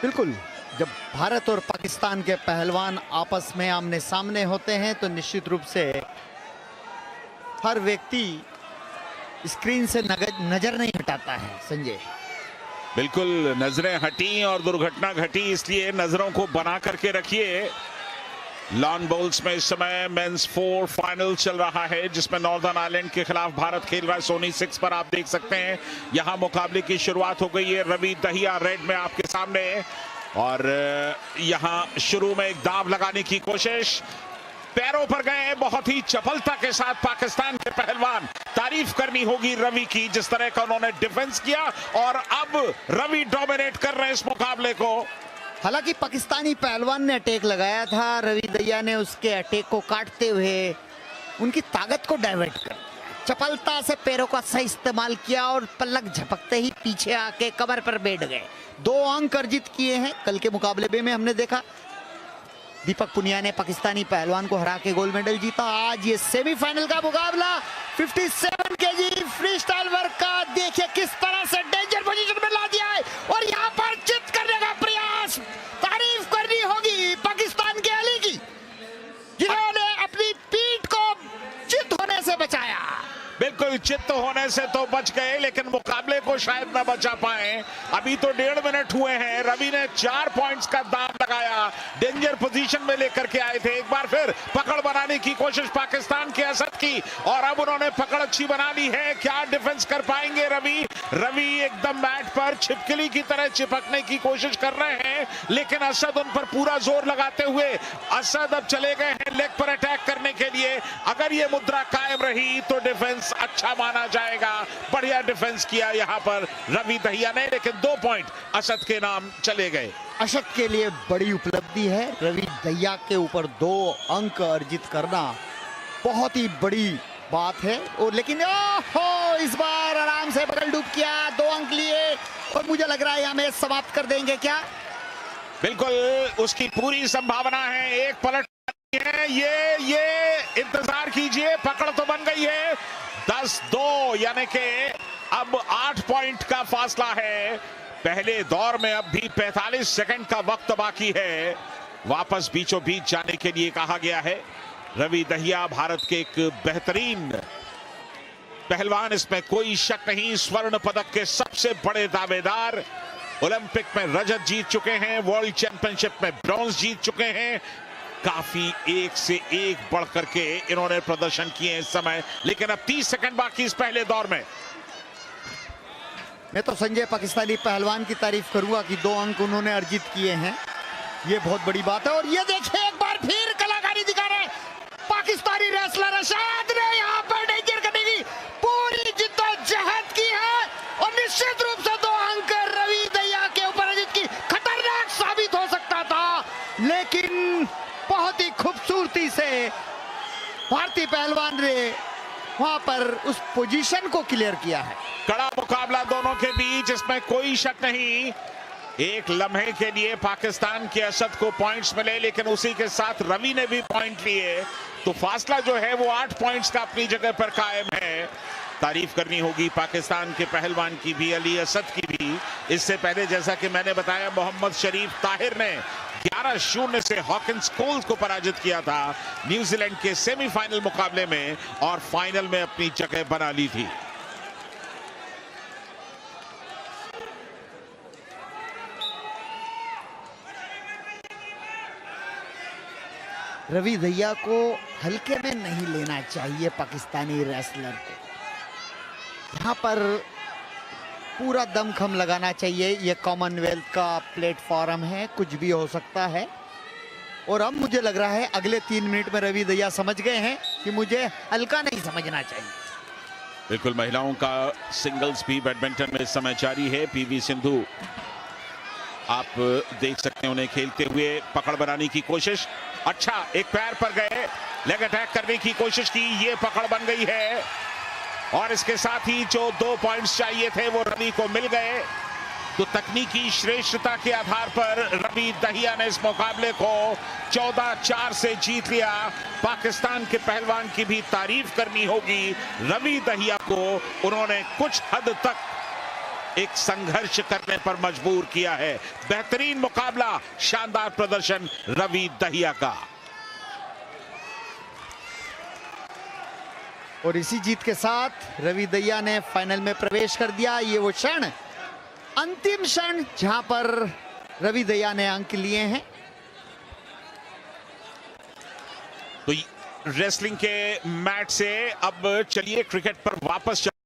बिल्कुल, जब भारत और पाकिस्तान के पहलवान आपस में आमने सामने होते हैं तो निश्चित रूप से हर व्यक्ति स्क्रीन से नजर नहीं हटाता है। संजय, बिल्कुल, नजरें हटी और दुर्घटना घटी, इसलिए नजरों को बना करके रखिए। लॉन बोल्स में इस समय मेंस 4 फाइनल चल रहा है, जिसमें नॉर्दर्न आयरलैंड के खिलाफ भारत खेल रहा है। सोनी 6 पर आप देख सकते हैं यहां मुकाबले की शुरुआत हो गई है। रवि दहिया रेड में आपके सामने, और यहां शुरू में एक दाव लगाने की कोशिश, पैरों पर गए बहुत ही चपलता के साथ पाकिस्तान के पहलवान। तारीफ करनी होगी रवि की, जिस तरह का उन्होंने डिफेंस किया, और अब रवि डोमिनेट कर रहे हैं इस मुकाबले को। हालांकि पाकिस्तानी पहलवान ने अटैक लगाया था, रवि दहिया ने उसके अटैक को काटते हुए उनकी ताकत को डाइवर्ट कर दिया, चपलता से पैरों का सही इस्तेमाल किया और पलक झपकते ही पीछे आके कमर पर बैठ गए। 2 अंक अर्जित किए हैं। कल के मुकाबले में हमने देखा दीपक पुनिया ने पाकिस्तानी पहलवान को हरा के गोल्ड मेडल जीता। आज ये सेमीफाइनल का मुकाबला 57 केजी फ्री स्टाइल वर्क का, देखिए किस तरह से डेंजर पोजीशन में ला दिया है और यहाँ पर चित करने का प्रयास। तारीफ करनी होगी पाकिस्तान के अली की, जिन्होंने अपनी पीठ को चित होने से बचाया। बिल्कुल, चित्त होने से तो बच गए, लेकिन मुकाबले को शायद न बचा पाए। अभी तो 1.5 मिनट हुए हैं। रवि ने 4 पॉइंट्स का दाव लगाया, डेंजर पोजीशन में लेकर के आए थे। एक बार फिर पकड़ बनाने की कोशिश पाकिस्तान के असद की, और अब उन्होंने पकड़ अच्छी बना ली है। क्या डिफेंस कर पाएंगे रवि? रवि एकदम मैट पर छिपकली की तरह चिपकने की कोशिश कर रहे हैं, लेकिन असद उन पर पूरा जोर लगाते हुए, असद अब चले गए हैं लेग पर अटैक करने के लिए। अगर ये मुद्रा कायम रही तो डिफेंस अच्छा माना जाएगा। बढ़िया डिफेंस किया यहां पर रवि दहिया ने, लेकिन 2 पॉइंट असद के नाम चले गए। असद के लिए बड़ी उपलब्धि है। रवि दहिया के ऊपर 2 अंक अर्जित करना बहुत ही बड़ी बात है। और लेकिन ओहो, इस बार आराम से बगल डूब किया, 2 अंक लिए, और मुझे लग रहा है यहां मैच समाप्त कर देंगे क्या? बिल्कुल, उसकी पूरी संभावना है। एक पलट है, ये इंतजार कीजिए। पकड़ तो बन गई है। 10-2, यानी कि अब 8 पॉइंट का फासला है। पहले दौर में अब भी 45 सेकंड का वक्त बाकी है। वापस बीचों बीच जाने के लिए कहा गया है। रवि दहिया भारत के एक बेहतरीन पहलवान, इसमें कोई शक नहीं। स्वर्ण पदक के सबसे बड़े दावेदार, ओलंपिक में रजत जीत चुके हैं, वर्ल्ड चैंपियनशिप में ब्रॉन्ज जीत चुके हैं। काफी एक से एक बढ़ करके इन्होंने प्रदर्शन किए इस समय, लेकिन अब 30 सेकंड बाकी इस पहले दौर में। मैं तो संजय पाकिस्तानी पहलवान की तारीफ करूंगा कि 2 अंक उन्होंने अर्जित किए हैं, ये बहुत बड़ी बात है। और ये देखिए एक बार फिर कलाकारी दिखा रहे पाकिस्तानी रेसलर अशाद ने यहाँ पर डेंजर करने की पूरी जिद्दोजहद की है, और निश्चित रूप से 2 अंक रवि दहिया के ऊपर अर्जित की। खतरनाक साबित हो सकता था, लेकिन बहुत ही खूबसूरती से भारतीय पहलवान ने वहां पर उस पोजीशन को क्लियर किया है। कड़ा मुकाबला दोनों के बीच, इसमें कोई शक नहीं। एक लम्हे के लिए पाकिस्तान के असद को पॉइंट्स मिले, लेकिन उसी के साथ रवि ने भी पॉइंट लिए, तो फासला जो है वो 8 पॉइंट्स का अपनी जगह पर कायम है। तारीफ करनी होगी पाकिस्तान के पहलवान की भी, अली असद की भी। इससे पहले जैसा कि मैंने बताया, मोहम्मद शरीफ ताहिर ने 11-0 से हॉकिंस कोल्स को पराजित किया था न्यूजीलैंड के सेमीफाइनल मुकाबले में, और फाइनल में अपनी जगह बना ली थी। रवि दहिया को हल्के में नहीं लेना चाहिए पाकिस्तानी रेसलर को, यहाँ पर पूरा दमखम लगाना चाहिए। ये कॉमनवेल्थ का प्लेटफॉर्म है, कुछ भी हो सकता है। और अब मुझे लग रहा है अगले 3 मिनट में रवि दहिया समझ गए हैं कि मुझे हल्का नहीं समझना चाहिए। बिल्कुल, महिलाओं का सिंगल्स भी बैडमिंटन में इस समय जारी है। पीवी सिंधु आप देख सकते हैं उन्हें खेलते हुए। पकड़ बनाने की कोशिश, अच्छा एक पैर पर गए, लेग अटैक करने की कोशिश की, ये पकड़ बन गई है, और इसके साथ ही जो 2 पॉइंट्स चाहिए थे वो रवि को मिल गए। तो तकनीकी श्रेष्ठता के आधार पर रवि दहिया ने इस मुकाबले को 14-4 से जीत लिया। पाकिस्तान के पहलवान की भी तारीफ करनी होगी। रवि दहिया को उन्होंने कुछ हद तक एक संघर्ष करने पर मजबूर किया है। बेहतरीन मुकाबला, शानदार प्रदर्शन रवि दहिया का। और इसी जीत के साथ रवि दहिया ने फाइनल में प्रवेश कर दिया। ये वो क्षण, अंतिम क्षण जहां पर रवि दहिया ने अंक लिए हैं। तो रेसलिंग के मैच से अब चलिए क्रिकेट पर वापस